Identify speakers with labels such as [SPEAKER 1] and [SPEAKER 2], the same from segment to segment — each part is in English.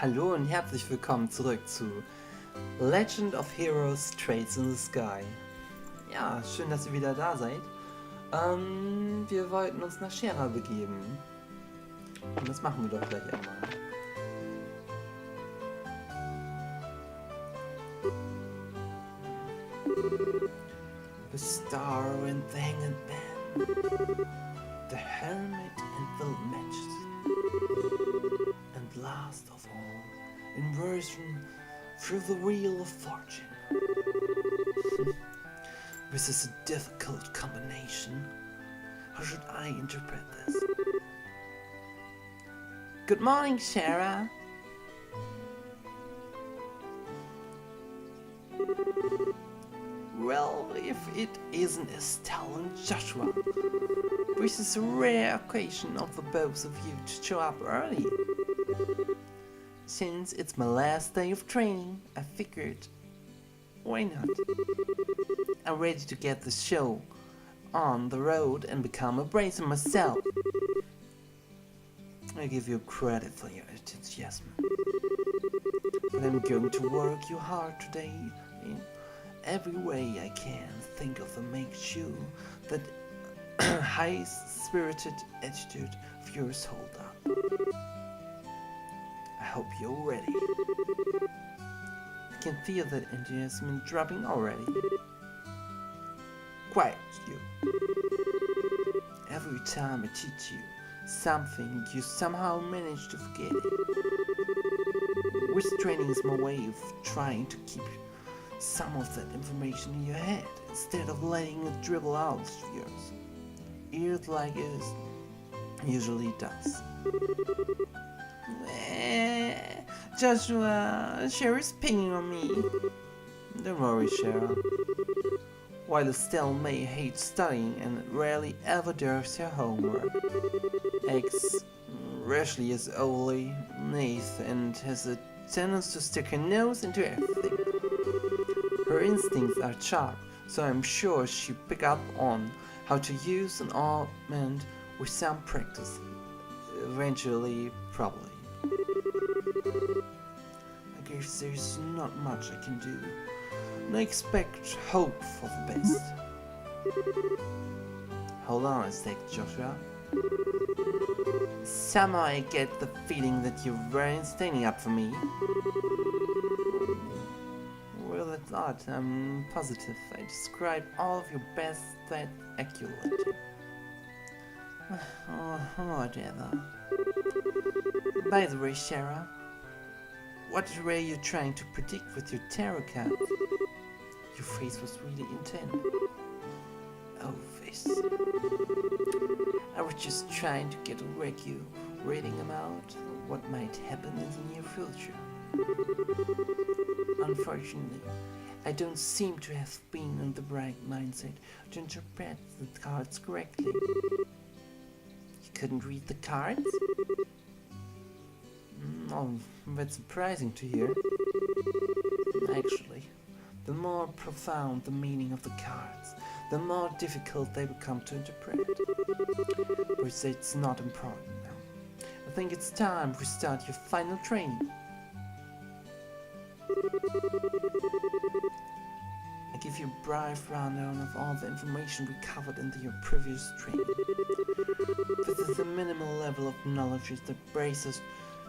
[SPEAKER 1] Hallo und herzlich willkommen zurück zu Legend of Heroes Trails in the Sky. Ja, schön, dass ihr wieder da seid. Wir wollten uns nach Schera begeben. Und das machen wir doch gleich einmal. The Star and the Hanged Man, the Hermit and the Matches, and last of all, inversion through the Wheel of Fortune. This is a difficult combination. How should I interpret this? Good morning, Shara. Well, if it isn't Estelle and Joshua, this is a rare occasion of the both of you to show up early. Since it's my last day of training, I figured, why not? I'm ready to get the show on the road and become a bracer myself. I give you credit for your enthusiasm. But I'm going to work you hard today in every way I can think of to make sure that high-spirited attitude of yours hold up. I hope you're ready. I can feel that enthusiasm dropping already. Quiet, you. Every time I teach you something, you somehow manage to forget it. Restraining is my way of trying to keep some of that information in your head instead of letting it dribble out of yours. Ears like it usually does. Joshua, Shara's pinging on me. Don't worry, Shara. While Estelle may hate studying and rarely ever does her homework, X rarely is overly naive and has a tendency to stick her nose into everything. Her instincts are sharp, so I'm sure she'll pick up on how to use an augment with some practice. Eventually, probably. I guess there's not much I can do. And I expect hope for the best. Hold on a sec, Joshua. Somehow I get the feeling that you weren't standing up for me. Well, that's odd. I'm positive I described all of your best that accurately. Oh, whatever. By the way, Shara, what were you trying to predict with your tarot cards? Your face was really intense. Oh, this. I was just trying to get a you reading them out what might happen in the near future. Unfortunately, I don't seem to have been in the right mindset to interpret the cards correctly. You couldn't read the cards? Oh, that's surprising to hear. Actually, the more profound the meaning of the cards, the more difficult they become to interpret. But it's not important now. I think it's time we start your final training. I give you a brief rundown of all the information we covered in your previous training. This is the minimal level of knowledge that bracers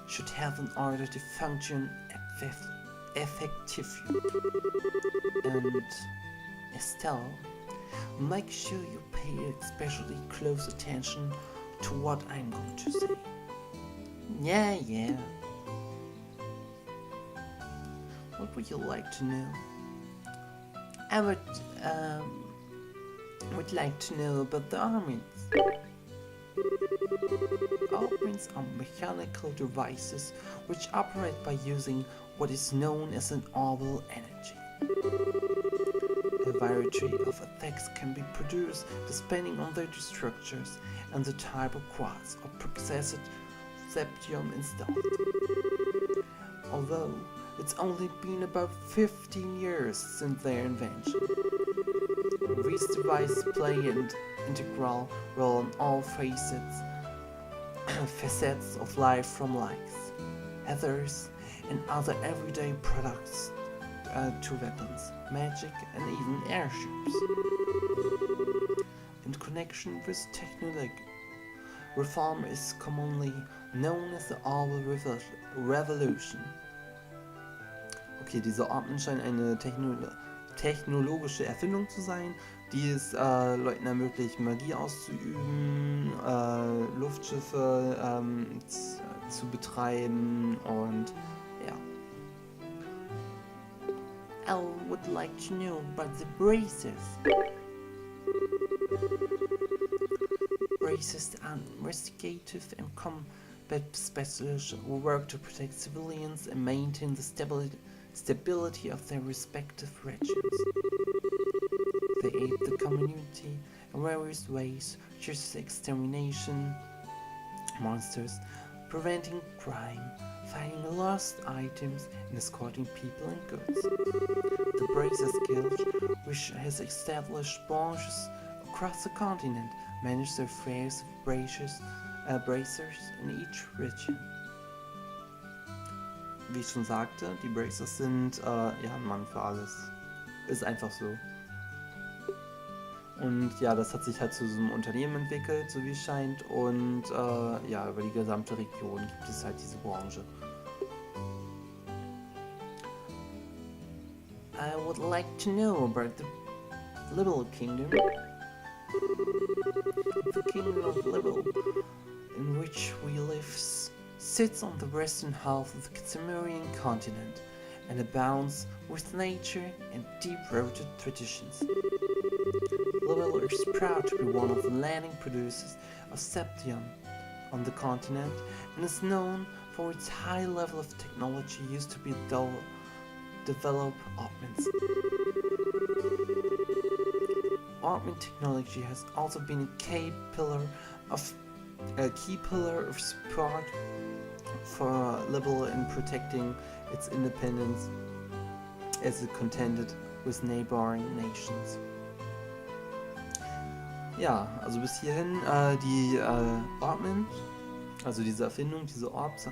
[SPEAKER 1] should have in order to function effectively. And Estelle, make sure you pay especially close attention to what I'm going to say. Yeah. What would you like to know? I would like to know about the armies. Armies are mechanical devices which operate by using what is known as an orbital energy. A variety of effects can be produced depending on their structures and the type of quartz or processed septium installed. Although it's only been about 15 years since their invention, these devices play an integral role in all facets of life, from likes, others and other everyday products to weapons, magic, and even airships. In connection with technology, reform is commonly known as the Oil Revolution. Okay, diese Ordnung scheint eine technologische Erfindung zu sein, die es Leuten ermöglicht, Magie auszuüben, Luftschiffe zu betreiben und ja. I would like to know about the braces. Braces are investigative and combat specialists who work to protect civilians and maintain the stability of their respective regions. They aid the community in various ways, such as extermination, monsters, preventing crime, finding lost items, and escorting people and goods. The Braces Guild, which has established branches across the continent, manage the affairs of bracers in each region. Wie ich schon sagte, die Bracers sind ein Mann für alles. Ist einfach so. Und ja, das hat sich halt zu so einem Unternehmen entwickelt, so wie es scheint. Und über die gesamte Region gibt es halt diese Branche. I would like to know about the Libel Kingdom. The Kingdom of Libel, in which we live, sits on the western half of the Cimmerian continent and abounds with nature and deep-rooted traditions. Libel is proud to be one of the leading producers of Septium on the continent and is known for its high level of technology used to be develop augments. Augment technology has also been a key pillar of support for Libel in protecting its independence as it contended with neighboring nations. Ja, also bis hierhin die Augment, also diese Erfindung, diese Orbs,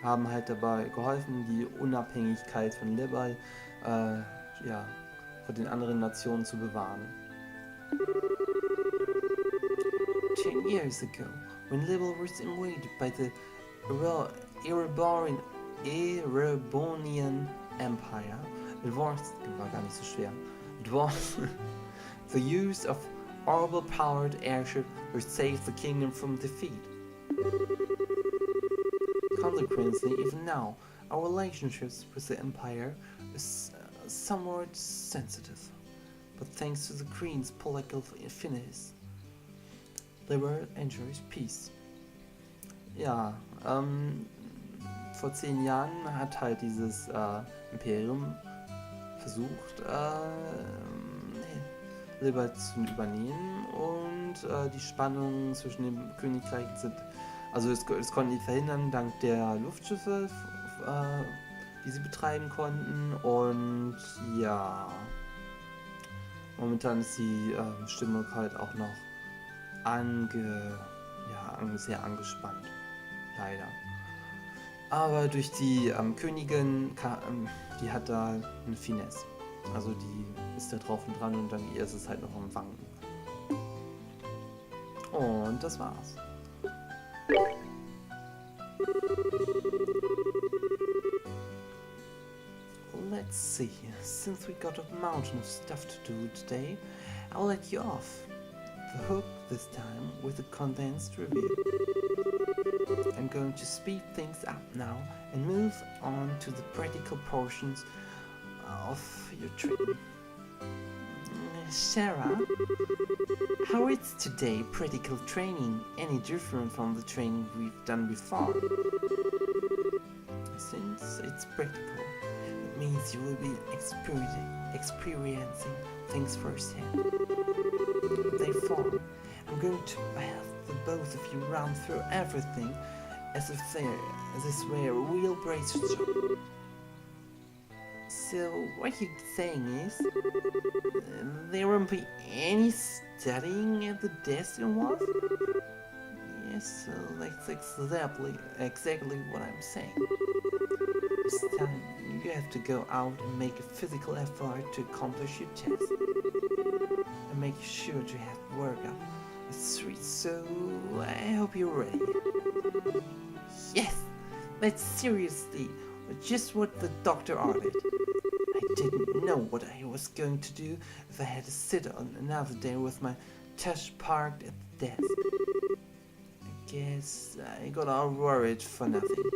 [SPEAKER 1] haben halt dabei geholfen, die Unabhängigkeit von Libel von den anderen Nationen zu bewahren. 10 years ago, when Libel was invaded by the Erebonian Empire, it was the use of orbital-powered airship which saved the kingdom from defeat. Consequently, even now, our relationships with the Empire is somewhat sensitive, but thanks to the Queen's political affinities, Libel enjoys peace. Ja, vor 10 Jahren hat halt dieses Imperium versucht, Libel zu übernehmen und die Spannungen zwischen den Königreichen sind, also es konnten die verhindern dank der Luftschiffe, die sie betreiben konnten, und ja, momentan ist die Stimmung halt auch noch sehr angespannt, leider. Aber durch die Königin, die hat da eine Finesse, also die ist da drauf und dran und dann ihr ist es halt noch am Wanken. Und das war's. Let's see, since we got a mountain of stuff to do today, I'll let you off the hook this time with a condensed review. I'm going to speed things up now and move on to the practical portions of your training. Sarah, how is today practical training any different from the training we've done before? Since it's practical, it means you will be experiencing things firsthand. Therefore, I'm going to have the both of you run through everything as if this were a real braces job. So what you're saying is, there won't be any studying at the desk involved? Yes, that's exactly what I'm saying. This time, you have to go out and make a physical effort to accomplish your task. And make sure to have workout. It's 3, so I hope you're ready. Yes! That's seriously just what the doctor ordered. I didn't know what I was going to do if I had to sit on another day with my tush parked at the desk. I guess I got all worried for nothing.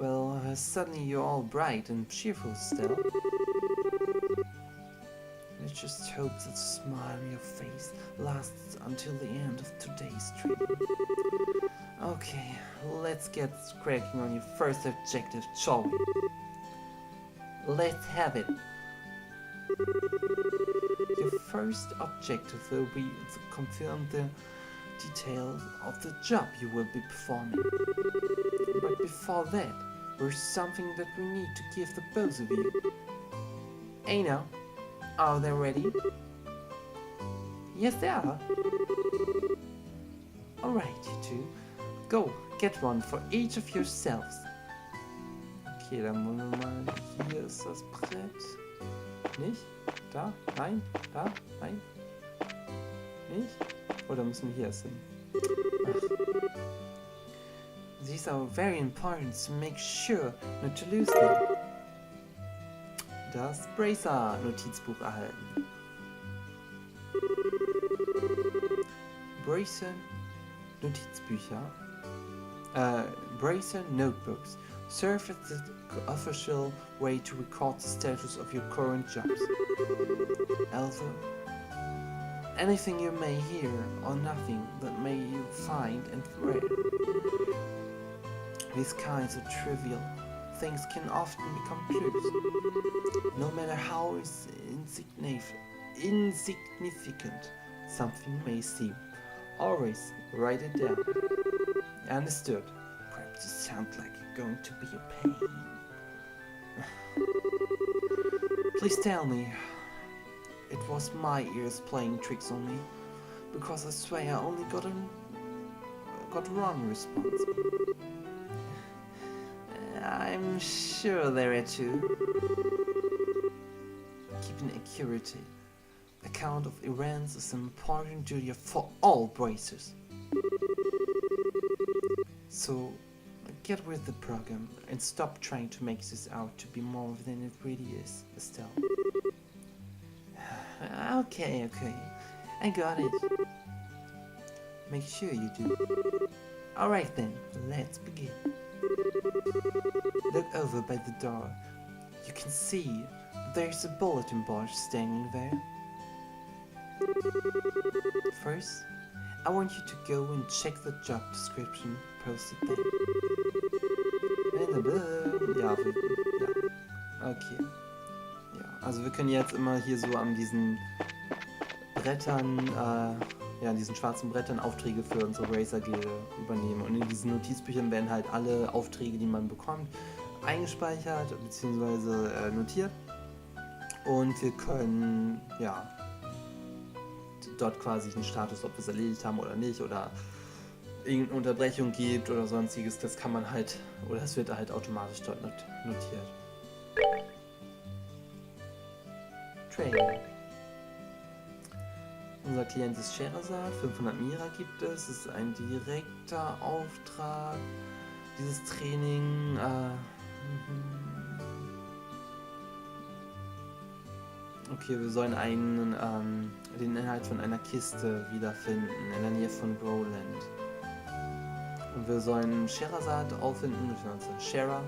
[SPEAKER 1] Well, suddenly you're all bright and cheerful still. Let's just hope that the smile on your face lasts until the end of today's training. Okay, let's get cracking on your first objective, shall we? Let's have it! Your first objective will be to confirm the details of the job you will be performing. But before that, there's something that we need to give the both of you. Hey now, are they ready? Yes, they are. Alright, you two. Go, get one for each of yourselves. Okay, dann wollen wir mal, hier ist das Brett. Nicht? Da? Nein? Da? Nein? Nicht? Oder müssen wir hier erst hin? Ach. These are very important, so make sure not to lose them. Das Bracer-Notizbuch erhalten. Bracer-Notizbücher. Bracer notebooks serve as the official way to record the status of your current jobs. Although, anything you may hear or nothing that may you find and read. These kinds of trivial things can often become clues. No matter how insignificant something may seem, always write it down. Understood? Perhaps you sound like you're going to be a pain. Please tell me, it was my ears playing tricks on me, because I swear I only got wrong response. I'm sure there are too. Keeping accurate account of events is an important duty for all bracers. So get with the program and stop trying to make this out to be more than it really is, Estelle. Okay, I got it. Make sure you do. Alright then, let's begin. Look over by the door. You can see there's a bulletin board standing there. First, I want you to go and check the job description posted there. Ja, okay. Ja, also wir können jetzt immer hier so an diesen Brettern, an diesen schwarzen Brettern Aufträge für unsere Racer-Gilde übernehmen. Und in diesen Notizbüchern werden halt alle Aufträge, die man bekommt, eingespeichert bzw. Notiert. Und wir können, dort quasi den Status, ob wir es erledigt haben oder nicht, oder irgendeine Unterbrechung gibt oder sonstiges, das kann man halt, oder es wird halt automatisch dort notiert. Training. Unser Klient ist Scheherazade, 500 Mira gibt es, ist ein direkter Auftrag. Dieses Training, okay, wir sollen den Inhalt von einer Kiste wiederfinden, in der Nähe von Roland. Und wir sollen Scheherazade auffinden, beziehungsweise Shera,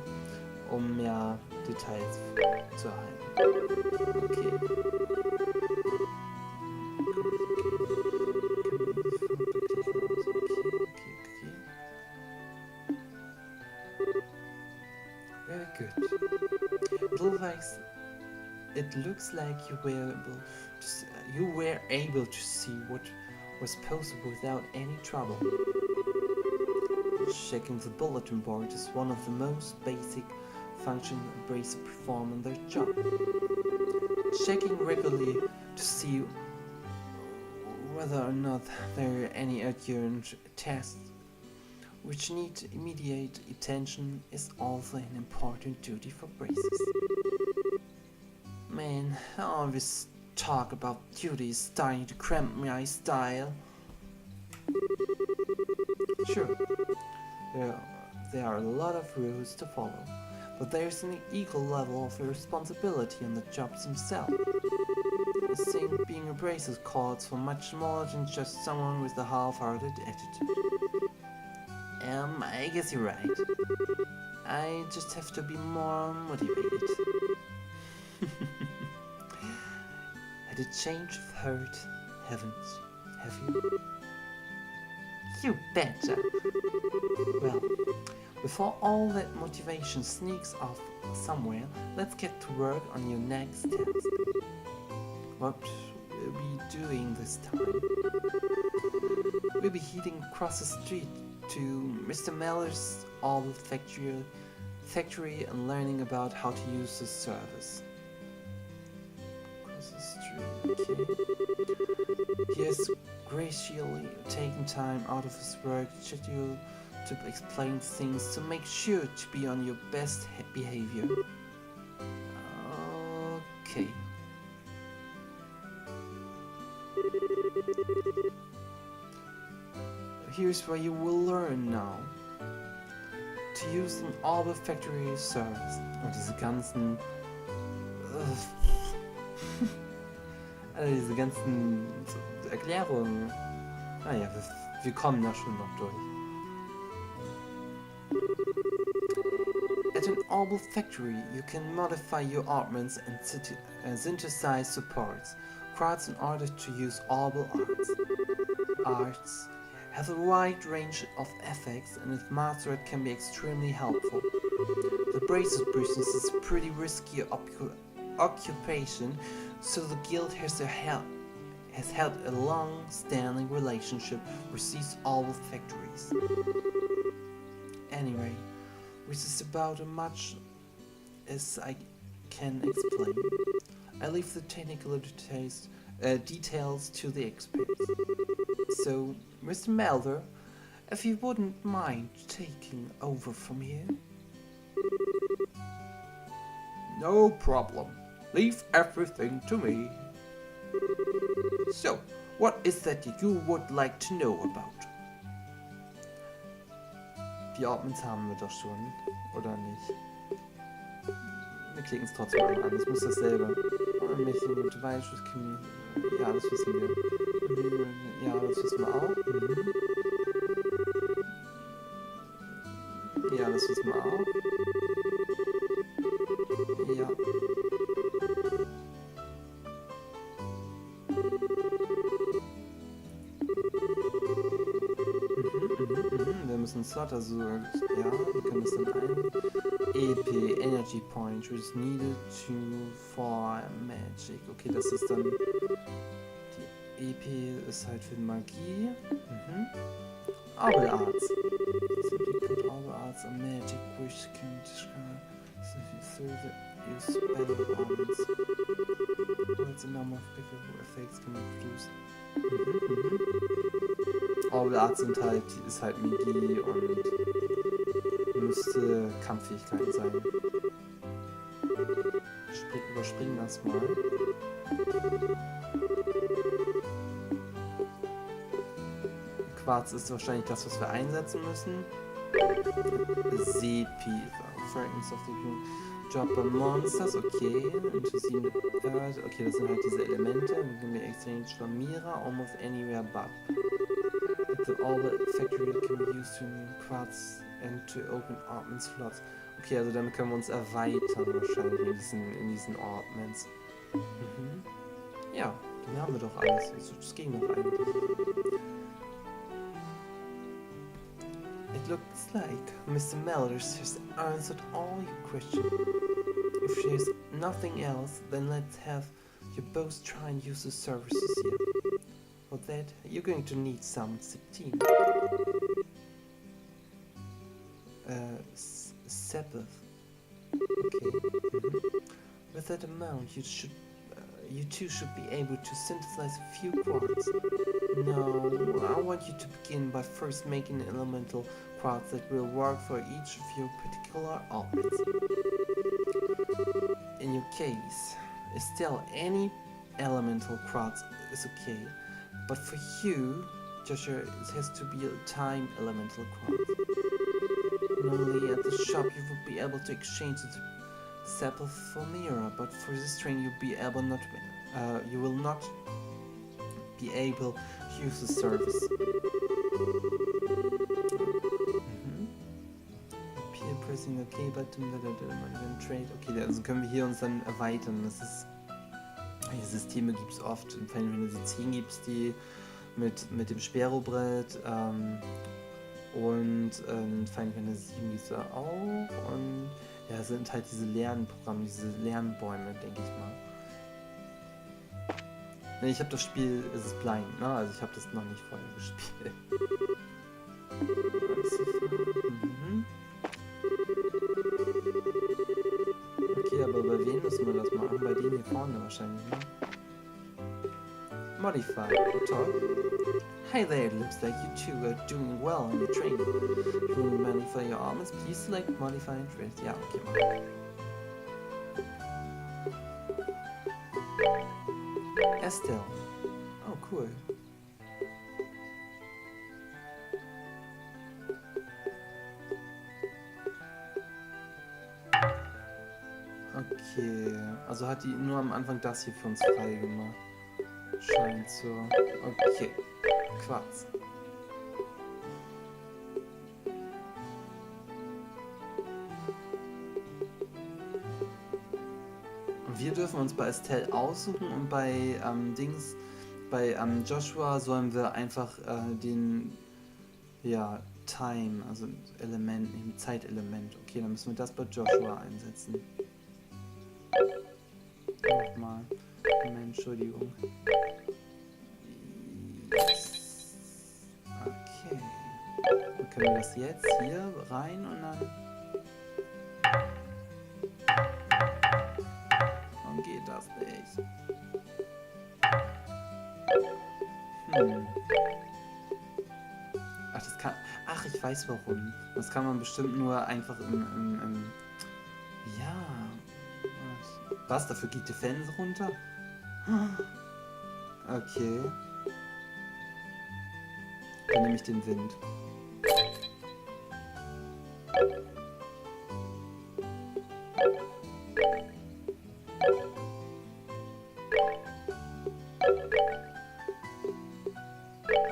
[SPEAKER 1] um mehr Details zu erhalten. Okay. Very good. It looks like you were able to see what was possible without any trouble. Checking the bulletin board is one of the most basic functions bracers perform in their job. Checking regularly to see whether or not there are any urgent tasks which need immediate attention is also an important duty for braces. Man, I always talk about duties starting to cramp my style. Sure, there are a lot of rules to follow, but there's an equal level of responsibility in the jobs themselves. I think being a braces calls for much more than just someone with a half-hearted attitude. I guess you're right. I just have to be more motivated. Had a change of heart, haven't you? Have you? You betcha! Well, before all that motivation sneaks off somewhere, let's get to work on your next task. What will we be doing this time? We'll be heading across the street to Mr. Meller's Orbital factory and learning about how to use the service. Across the street, okay. He has graciously taken time out of his work schedule to explain things to make sure to be on your best behavior. Okay. Here's where you will learn now. To use an Orbital Factory Service. Und diese ganzen... diese ganzen Erklärungen. Naja, wir kommen da schon noch durch. At an Orbital Factory, you can modify your armaments and synthesize supports, parts in order to use Orbital arts. Arts have a wide range of effects, and if mastered can be extremely helpful. The braces business is a pretty risky occupation, so the guild has held a long-standing relationship with these Orbital factories. Anyway, which is about as much as I can explain. I leave the technical details to the experts. So, Mr. Melder, if you wouldn't mind taking over from here? No problem. Leave everything to me. So, what is that you would like to know about? Die Ordnungs haben wir doch schon, oder nicht? Wir klicken es trotzdem an, das muss dasselbe. Ja, das wissen wir. Ja, das wissen wir auch. Ja, das wissen wir auch. Ja. Wir müssen Slot, also ja, wir können das dann ein. EP, Energy Point, which is needed for Magic. Okay, das ist dann... Die EP ist halt für Magie. Orbital Arts. Simply Orbital Arts and Magic, which can describe through the use of spell elements. What's the number of pickable effects can be produced? Orbital Arts ist halt Magie und müsste Kampffähigkeiten sein. Überspringen das mal. Quarz ist wahrscheinlich das, was wir einsetzen müssen. Sepi, Fragments of the Dropper Monsters, okay. Okay, das sind halt diese Elemente. Dann können wir Exchange from Mira, almost anywhere but. The Orbital Factory can be used to Quartz and to open Ordnance slots. Okay, also damit können wir uns erweitern wahrscheinlich in diesen Ordnance. Ja, dann haben wir doch alles. Das ging doch eigentlich. It looks like Mr. Mellers has answered all your questions. If there's nothing else, then let's have you both try and use the services here. For that, you're going to need some 16. Sabbath. Okay. With that amount, you you too should be able to synthesize a few quartz. No, I want you to begin by first making elemental quartz that will work for each of your particular objects. In your case, still any elemental quartz is okay, but for you, Joshua, it has to be a time elemental quartz. Normally at the shop you would be able to exchange it sample for Mira, but for this train you will not be able to use the service. Here pressing the OK button, trade. Okay, also können wir hier uns dann erweitern. Das ist, die Systeme gibt es oft. In Final Fantasy 10 gibt es die mit dem Sperrobrett und in Final Fantasy 7 gibt es auch. Und ja, es sind halt diese Lernprogramme, diese Lernbäume, denke ich mal. Ne, ich habe das Spiel, es ist blind, ne? Also ich habe das noch nicht vorher gespielt. Okay, aber bei wem müssen wir das machen? Bei denen hier vorne wahrscheinlich, ne? Modify, toll. Hi there, it looks like you two are doing well on your training. If you want to modify your armors, please select Modify Interest. Ja, okay, mal. Estelle. Oh, cool. Okay, also hat die nur am Anfang das hier für uns frei gemacht. Scheint so. Okay. Quarz. Wir dürfen uns bei Estelle aussuchen und bei Joshua sollen wir einfach den Time, also Element, ein Zeitelement. Okay, dann müssen wir das bei Joshua einsetzen. Nochmal. Moment, Entschuldigung. Okay. Dann können wir das jetzt hier rein und dann... Warum geht das nicht? Ach, das kann... Ach, ich weiß warum. Das kann man bestimmt nur einfach im ja... Was? Dafür geht die Fenster runter? Okay. Dann nehme ich den Wind.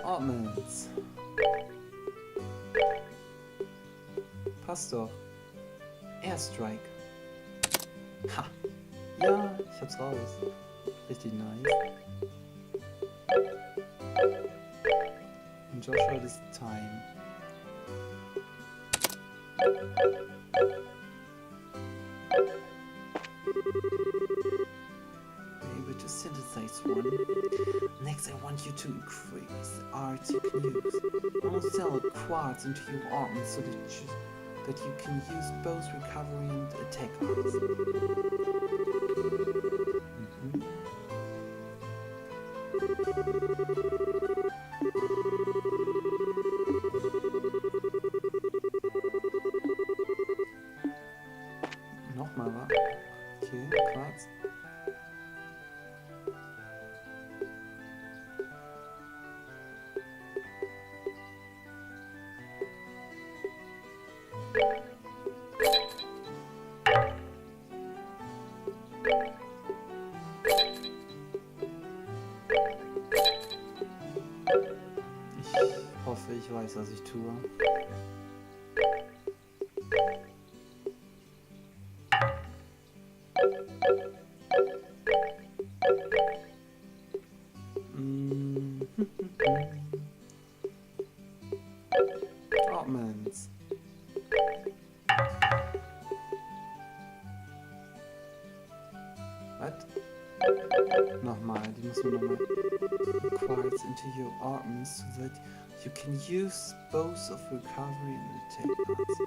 [SPEAKER 1] Ornaments. Passt doch. Airstrike. Ha. Ja, ich hab's raus. Richtig nice. Und Joshua this time. Able to synthesize one. Next, I want you to increase the arts you can use. Almost sell quartz into your arms so that you can use both recovery and attack arts. Nochmal, wa? Okay, Quarz. Ich hoffe, ich weiß, was ich tue. Ornaments. Was? Nochmal, die müssen wir nochmal. Quartz into your arms so that you can use both of recovery and attack arts.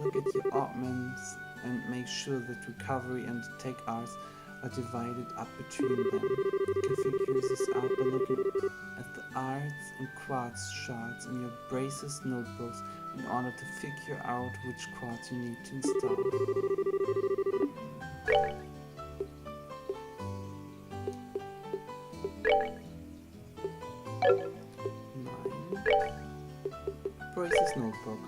[SPEAKER 1] Look at your armaments and make sure that recovery and attack arts are divided up between them. You can figure this out by looking at the arts and quartz charts in your braces notebooks in order to figure out which quartz you need to install. Braces notebook.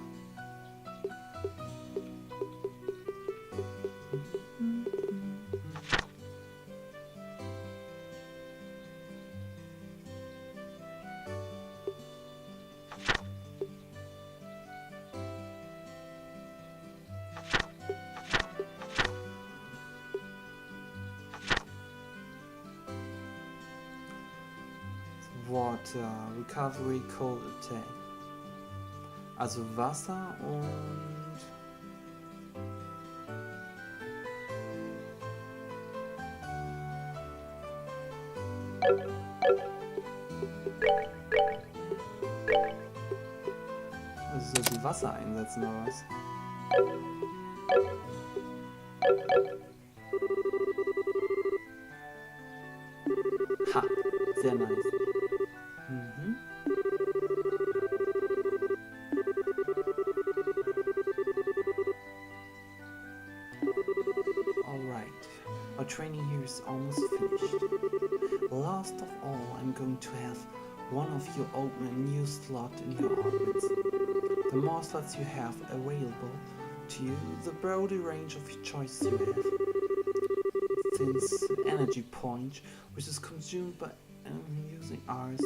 [SPEAKER 1] Water, Recovery, Cold Attack. Also Wasser und also soll die Wasser einsetzen oder was? Ha, sehr nice. Mhm. Alright, our training here is almost finished. Last of all, I'm going to have one of you open a new slot in your orbits. The more slots you have available to you, the broader range of choices you have. Since energy point, which is consumed by using ours.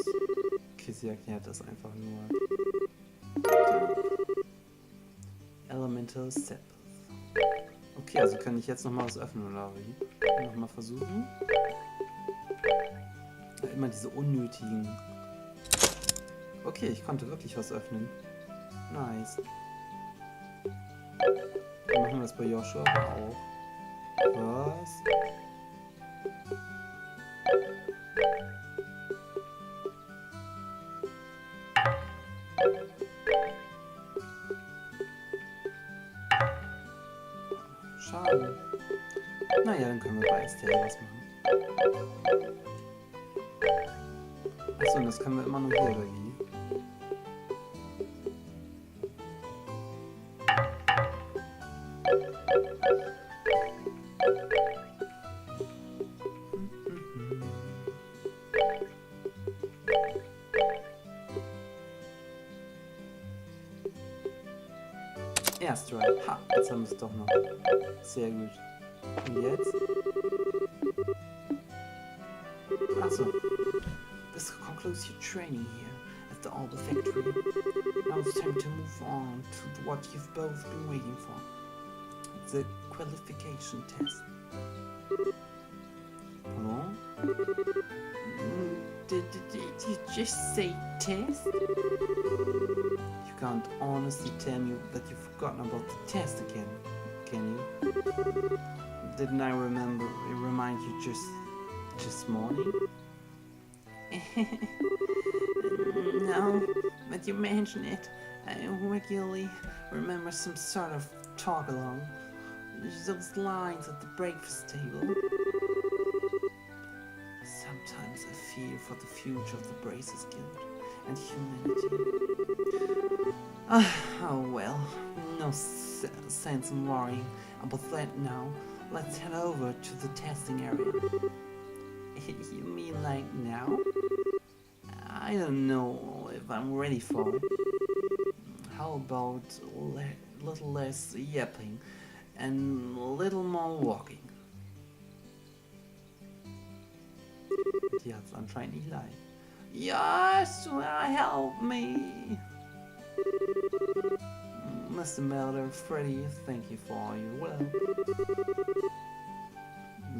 [SPEAKER 1] Okay, sie erklärt das einfach nur. Elemental Cells. Okay, also kann ich jetzt nochmal was öffnen, oder wie? Nochmal versuchen. Ja, immer diese unnötigen. Okay, ich konnte wirklich was öffnen. Nice. Dann machen wir das bei Joshua auch. Was? Schade. Naja, dann können wir bei Estelle was machen. Achso, und das können wir immer nur hier, oder wie? Airstrike. Ha, jetzt haben wir es doch noch. Sehr gut. Und jetzt? Achso. This concludes your training here at the Alba factory. Now it's time to move on to what you've both been waiting for. The qualification test. Pardon? Did you just say test? You can't honestly tell me that you've forgotten about the test again, can you? Didn't I remind you just morning? No, but you mention it. I regularly remember some sort of talk along those lines at the breakfast table. Sometimes I fear for the future of the Braces Guild and humanity. Oh well, no sense in worrying about that now. Let's head over to the testing area. You mean like now? I don't know if I'm ready for it. How about a little less yapping and a little more walking? Die hat's anscheinend nicht leicht. Yes, help me! Mr. Melder, Freddy, thank you for all your well.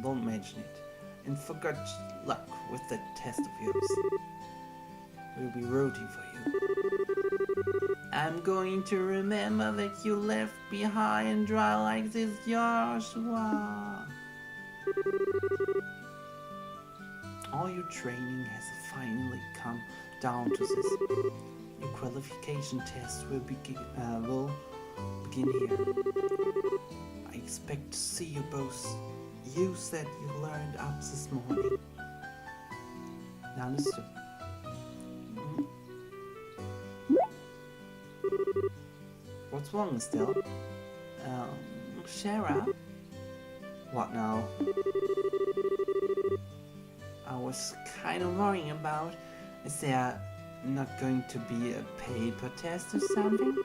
[SPEAKER 1] Don't mention it. And for good luck with that test of yours. We'll be rooting for you. I'm going to remember that you left behind dry like this, Joshua. All your training has finally come down to this. Your qualification test will begin here. I expect to see you both you said you learned up this morning. Understood. Hmm? What's wrong, still? Shara? What now? I was kind of worrying about, is there not going to be a paper test or something?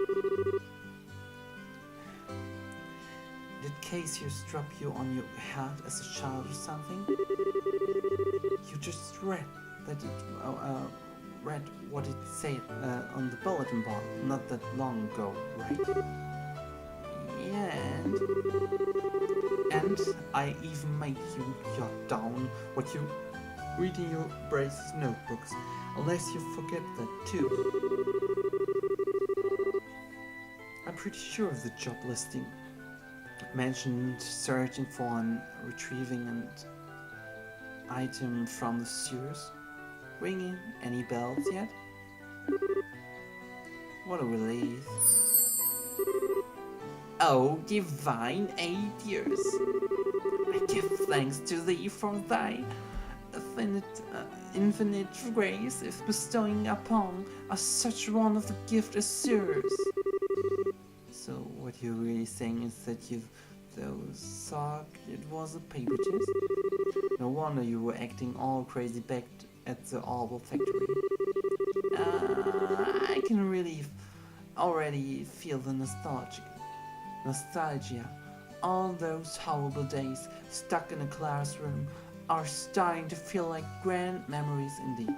[SPEAKER 1] Did Cassius drop you on your head as a child or something? You just read that read what it said on the bulletin board not that long ago, right? Yeah, and I even made you jot down what you read in your brace's notebooks, unless you forget that too. I'm pretty sure the job listing mentioned searching for and retrieving an item from the sewers. Ringing any bells yet? What a relief. Oh, divine aiders! I give thanks to thee for thy infinite grace if bestowing upon us such wonderful gift as yours. So what you're really saying is that you thought it was a paper chase? No wonder you were acting all crazy back at the Orbital factory. I can really already feel the nostalgia. All those horrible days stuck in a classroom are starting to feel like grand memories indeed.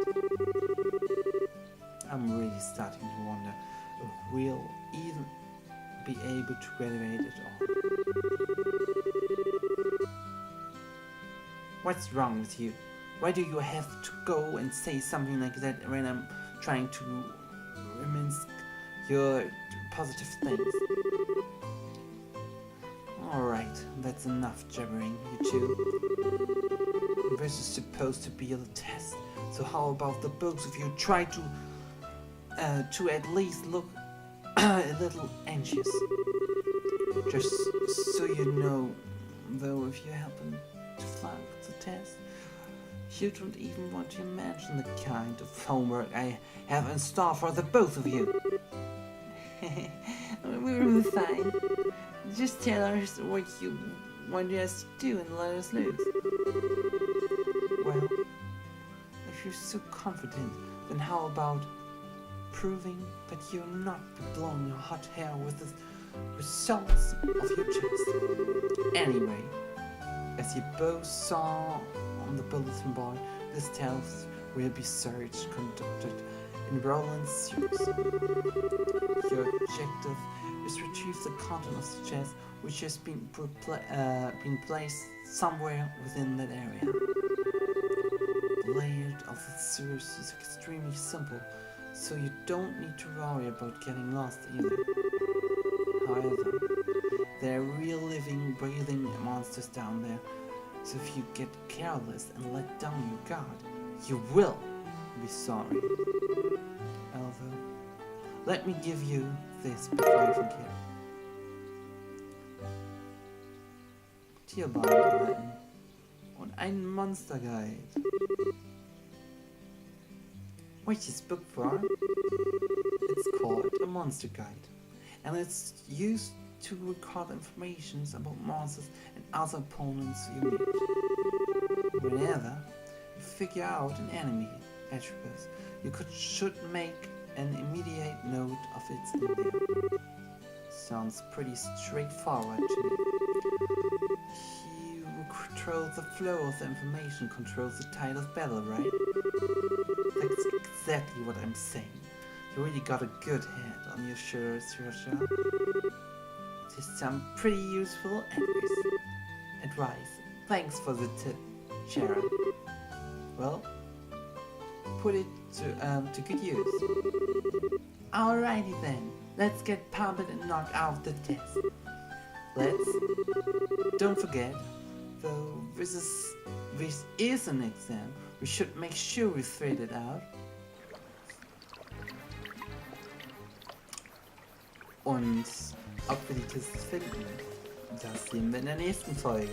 [SPEAKER 1] I'm really starting to wonder if we'll even be able to graduate at all. What's wrong with you? Why do you have to go and say something like that when I'm trying to reminisce your positive things? Alright, that's enough jabbering, you two. This is supposed to be a test, so how about the both of you try to at least look a little anxious? Just so you know, though, if you happen to flunk the test, you don't even want to imagine the kind of homework I have in store for the both of you. We're fine. Just tell us what you want us to do and let us loose. Well, if you're so confident, then how about proving that you're not blowing your hot hair with the results of your test? Anyway, as you both saw on the bulletin board, this test will be search conducted in Roland's series. Your objective is to retrieve the content of the chest which has been placed somewhere within that area. The layout of the series is extremely simple, so you don't need to worry about getting lost either. However, there are real living, breathing monsters down there, so if you get careless and let down your guard, you will be sorry. Although, let me give you this before I forget. Tierbahnreiten und ein Monsterguide. What's this book for? It's called a monster guide, and it's used to record information about monsters and other opponents you meet. Whenever you figure out an enemy attribute, you should make an immediate note of its in there. Sounds pretty straightforward to me. He who controls the flow of the information controls the tide of battle, right? That's exactly what I'm saying. You really got a good head on your shoulders, Sasha. This sounds pretty useful advice. Thanks for the tip, Sharon. Well, put it to good use. Alrighty then, let's get pumped and knock out the test. Don't forget, though this is an exam, we should make sure we thread it out. Und ob wir die Tests finden, das sehen wir in der nächsten Folge.